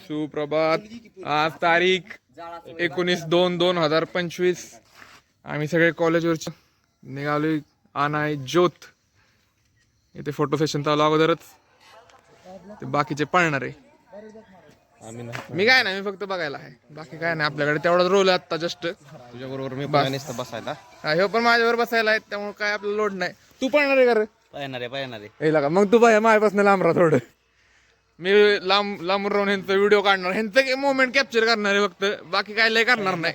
सुप्रभात. आज तारीख 19/2/2025. आम्ही सगळे कॉलेजवरचे निघालोय आणाय ज्योत. इथे फोटो सेशन चालू अगोदरच ते बाकीचे पळणार आहे. मी काय नाही, मी फक्त बघायला आहे, बाकी काय नाही. आपल्याकडे तेवढाच रोल आहे आता जस्ट. तुझ्या बरोबर मी बसायला. हा, हे पण माझ्यावर बसायला आहे, त्यामुळे काय आपलं लोड नाही. तू पळणार आहे का रे? पाहणार आहे. हे लगा मग तू बाय माझ्यापासून लांब राहा थोडं. मी लांबून राहून ह्यांचा व्हिडिओ काढणार, ह्यांचं मोमेंट कॅप्चर करणार आहे फक्त. बाकी काय लय करणार नाही.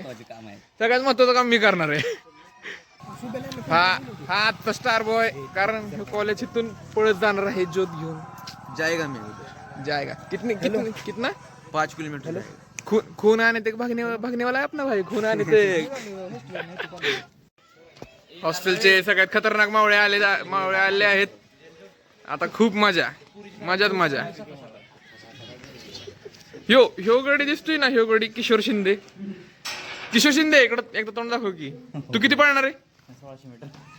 सगळ्यात महत्वाचं काम मी करणार आहे. हा आजचा स्टार बॉय, कारण कॉलेज इथून पळत जाणार आहे ज्योत घेऊन. जाएगा कितना 5 किलोमीटर. खून आने ते भागने वाला आहे अपना भाई. खून आने ते हॉस्टेलचे सगळ्यात खतरनाक मावळे आले आहेत. आता खूप मजाच मजा. ह्यो गडी दिसतोय ना, ह्यो गडी किशोर शिंदे इकडं एकदा तोंड दाखव की. तू किती पळणार आहे?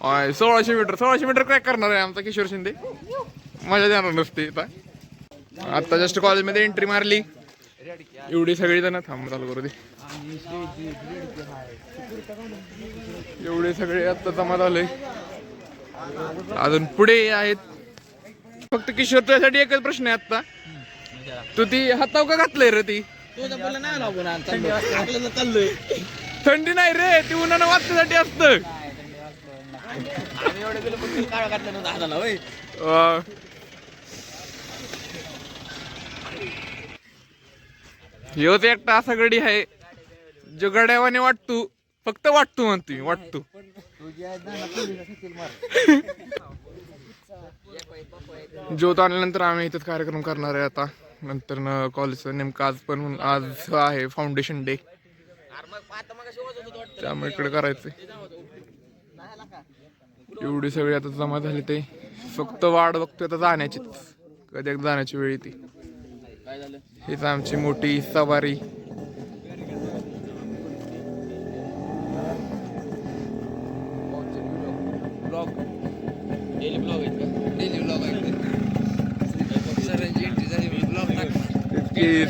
1600 मीटर क्रॅक करणार आहे आमचा किशोर शिंदे. मजा देणार नसते. आता जस्ट कॉलेजमध्ये एंट्री मारली. एवढी सगळी जण थांब चालू करू दे. एवढे सगळे आता जमा झाले. अजून पुढे आहेत. फक्त किशोर तुझ्यासाठी एकच प्रश्न आहे आता. तू ती हाताव का घातलंय रे? ती थंडी नाही रे, ती उन्हानं वाचण्यासाठी असतं. ह्योच एकटा असा गडी आहे जो गड्यावाने वाटतो, फक्त वाटतो म्हणतोय, वाटतो. ज्योत आल्यानंतर आम्ही इथेच कार्यक्रम करणार आहे आता. नंतर कॉलेजचं नेमकं आज आहे फाउंडेशन डे, त्यामुळे इकडे करायचंय. एवढी सगळी आता जमा झाली. ते फक्त वाढ बघतोय आता जाण्याची, कधी एकदा जाण्याची वेळ येते. हीच आमची मोठी सवारी.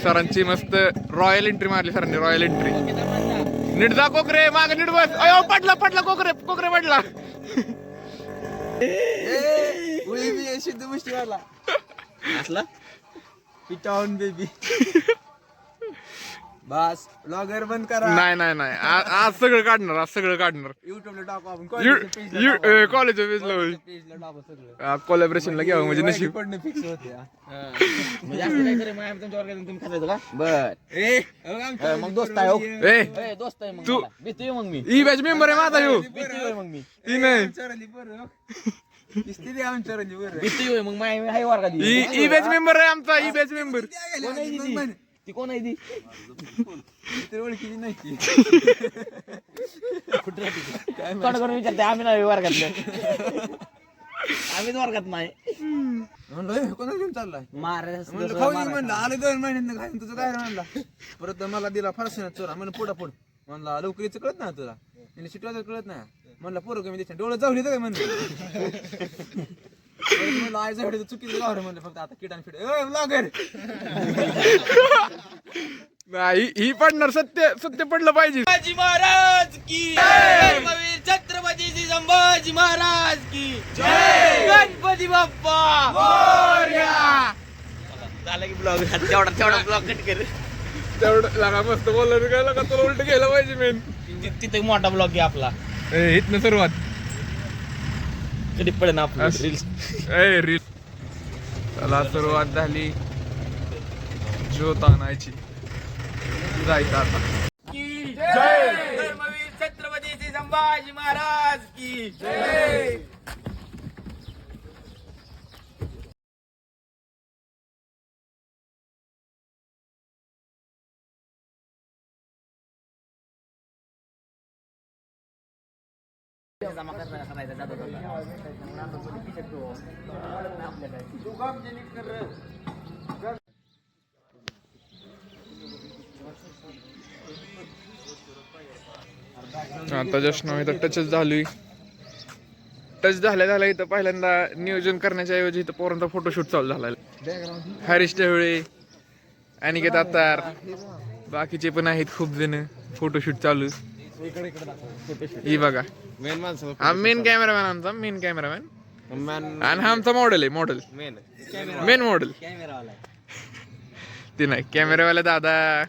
सरांची मस्त रॉयल एंट्री मारली सरांनी. Royal entry. नीट जा कोकरे, माग नीट बस. अयो पडला कोकरे पडला. बेबी बस ब्लॉगर बंद करा. नाही आज सगळं काढणार. युट्यूबला टाकू आपण. कॉलेज पेजला कोलॅबरेशनला घ्यावं म्हणजे नशीब. फिक्स होते. मग दोस्त आहे. दोस्त आहे तू मग मी ई बॅच मेंबर आहे माझा. ह्यो मग मी ती नाही मग हाय वर्गात. ई बॅच मेंबर आहे आमचा. ई बॅच मेंबर ती कोण आहे? ती ओळखीची नाही. कोण विचारते? आम्ही नाही वर्गातले. आम्हीच वर्गात नाही. कोणा घेऊन चाललाय? म्हणलं आले 2 महिन्यात घालून तुझं काय म्हणला. परत मला दिला फारसा चोरा. म्हणलं पुढं म्हणला लवकरीच कळत ना तुला. शिटवायचं कळत नाही. म्हणलं पोरं कमी दिसत डोळं जाऊ काय म्हणलं. आई जाऊ चुकीचं गाव म्हणलं. फक्त आता किटान फिट ब्लॉगर नाही. ही पडणार. सत्य पडलं पाहिजे. शिवाजी महाराज की धर्मवीर छत्रपती संभाजी महाराज की जय. गणपती बाप्पा मोरया. झालं की ब्लॉग तेवढा ब्लॉग कट कर. तेवढं लागा मस्त बोललं काय लागा. तुला उलट घ्यायला पाहिजे मेन. तिथे मोठा ब्लॉग आहे आपला. इथनं सुरुवात कधी पडेल ना आपलं रील. चला सुरुवात झाली ज्योत आणायची. जायचं आता. धर्मवीर छत्रपती संभाजी महाराज की जय. आता जस्ट नव्हे तर टचच झाली. टच झाल्या इथं पहिल्यांदा नियोजन करण्याच्या ऐवजी इथं पोरांचा फोटोशूट चालू झाला. हॅरिस ढवळे अनिकेत अत्तार, बाकीचे पण आहेत खूप जण. फोटोशूट चालू. ही बघा मेन माणसं हा मेन कॅमेरामॅन, आमचा मेन कॅमेरामॅन. आणि हा आमचा मॉडेल आहे, मॉडेल मेन मॉडेल. ते नाही कॅमेरावाला दादा.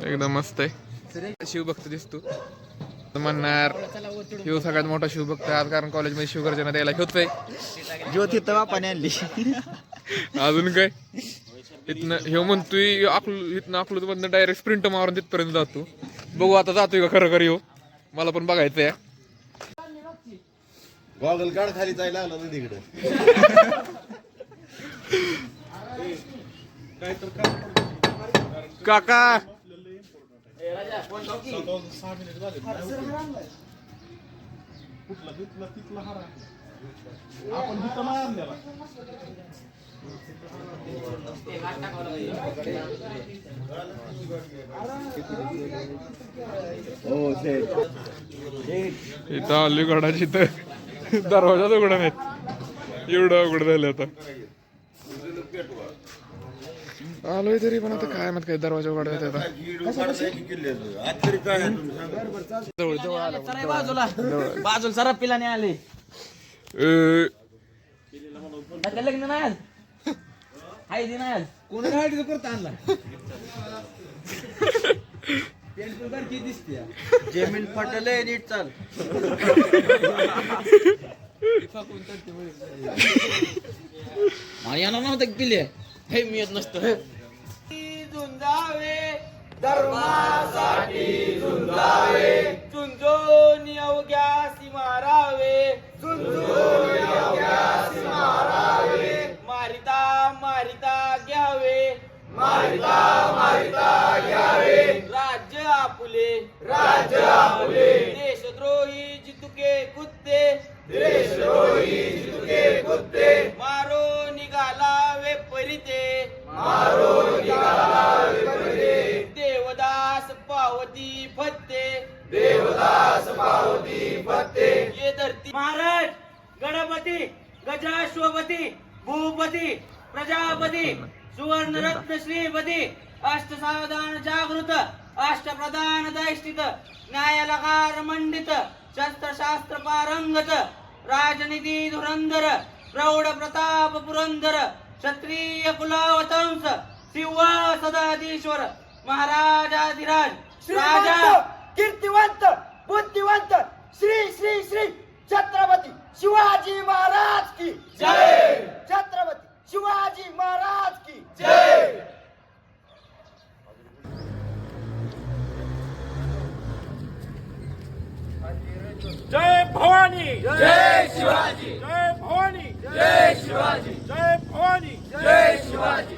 एकदम मस्त आहे. शिवभक्त दिसतो. म्हणणार शिव सगळ्यात मोठा शिवभक्त आज, कारण कॉलेजमध्ये शिवगर्जना द्यायला होतोय. ज्योती तर पाणी आणली. अजून काय इथनं हे म्हणतोय इथनं अकलूज मधनं डायरेक्ट स्प्रिंट मारून तिथपर्यंत जातो. बघू आता जातोय का खरं खरं येऊ, मला पण बघायचं आहे. गॉगल काढ, खाली जायला लागला ना तिकडे. काका इथं अलीगडाची तर दरवाजाच उघडा नाहीत, एवढं उघड झालं आता. आलोय तरी पण आता काय मत काय दरवाजा उघडायचा आता. बाजूला सरा पिलाने आले. लग्न नाही आज, हाय नाही आज. कोणी गाडी करता आणला पेंटू दिसते. जमीन फाटले नीट चाल. याला नव्हतं पिले, हे मी येत नसतो. झुंजावे धर्मासाठी झुंजावे, झुंजून अवघ्यासी मारावे, झुंजून अवघ्यासी मारावे. मारिता मारिता घ्यावे, मारिता मारिता घ्यावे. राज्य आपुले, राज्य आपुले. देशद्रोही जितुके कुत्ते, देशद्रोही जितुके कुत्ते. मारो निघालावे परिते, मारो निघालावे परिते. देवदास पावती फत्ते, देवदास पावती फत्ते. ये धरती महाराज गणपती गजाश्वपती भूपती प्रजापती सुवर्णरत्न श्रीपती अष्टसावधान जागृत अष्टप्रधान दैष्टित न्यायलकार मंडित शस्त्रशास्त्र पारंगत राजनीती धुरंधर प्रौढ प्रताप पुरंदर क्षत्रिय कुलावतंस सिंहासनाधीश्वर महाराजाधिराज राजा कीर्तिवंत बुद्धिवंत श्री श्री श्री छत्रपती शिवाजी महाराज की जय. छत्रपती शिवाजी महाराज की जय. जय भवानी जय शिवाजी, जय भवानी जय शिवाजी, जय भवानी जय शिवाजी.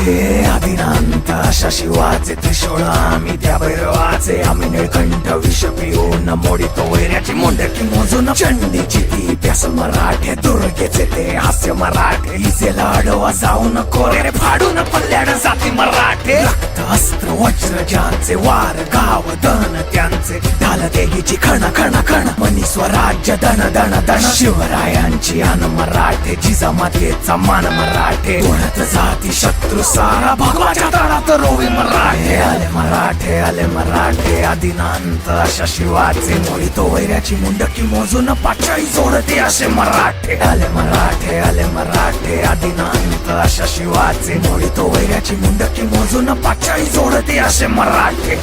हे अभिनांत अशा शिवाचे त्रिशूळ आम्ही त्या भैरवाचे. आम्ही निळकंठ विष पिऊन मोडितो वैऱ्याची मुंडकी मोजून. चंडीची ती प्यास मराठे, दुर्गेचे ते हास्य मराठे. इसेला अडवा जाऊन कोरे फाडून पल्ल्याड जाती मराठे. रक्त अस्त्र वज्र ज्यांचे वार गाव दन त्यांचे. ढाल देगीची खण खण खण मनी स्वराज्य दन दन दन. शिवरायांची अन मराठे, जिजामातेचा मान मराठे. कोणत जाती शत्रू सारा भगवाच्या तळात रोवी मराठे. आले मराठे आले मराठे आदिनांत अशा शिवाचे. मोडितो वैऱ्याची मुंडकी मोजून पाचाळी जोडते असे मराठे. आले मराठे आले मराठे आदिनांत अशा शिवाचे. मोडितो वैऱ्याची मुंडकी मोजून पाचाळी जोडते असे मराठे.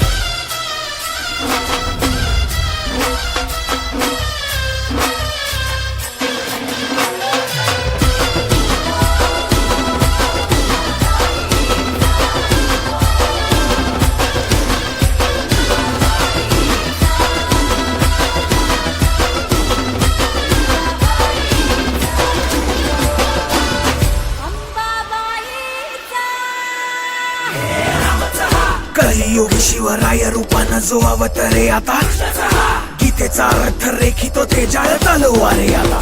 आदियोगी शिवराय रूपानं जो अवतरे आता गीतेचा अर्थ रेखितो ते जाळ तलवारे आता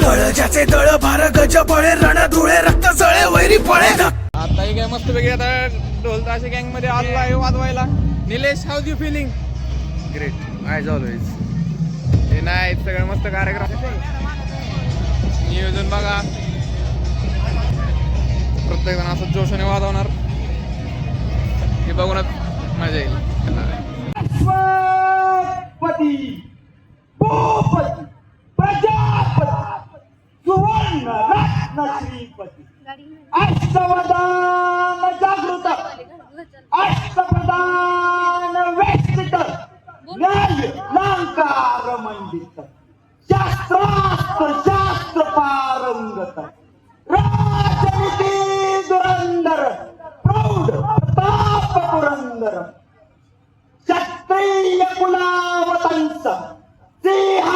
दळ ज्याचे दळ भार गज बळे रण धुळे रक्त जळे वैरी पळे आता ही काय मस्त वेगळी आता ढोल ताशे गँग मध्ये आला आहे वाजवायला. Nilesh, how you feeling? Great as always. हे नाही सगळं मस्त कार्यक्रम नियोजन बघा. प्रत्येक जण असं जोशाने वाजवणार हे बघूनच मजा येईल. पती भूपती प्रजापती सुवर्ण रत्न श्रीपती अष्टवदान जागृत अष्टप्रधान वेष्टित न्याय लांकार मंडित शास्त्रास्त्र शास्त्र पारंगत राजनीती दुरंदर प्रौढ प्रताप पुरंदर क्षत्रिय कुलावतंस सिंह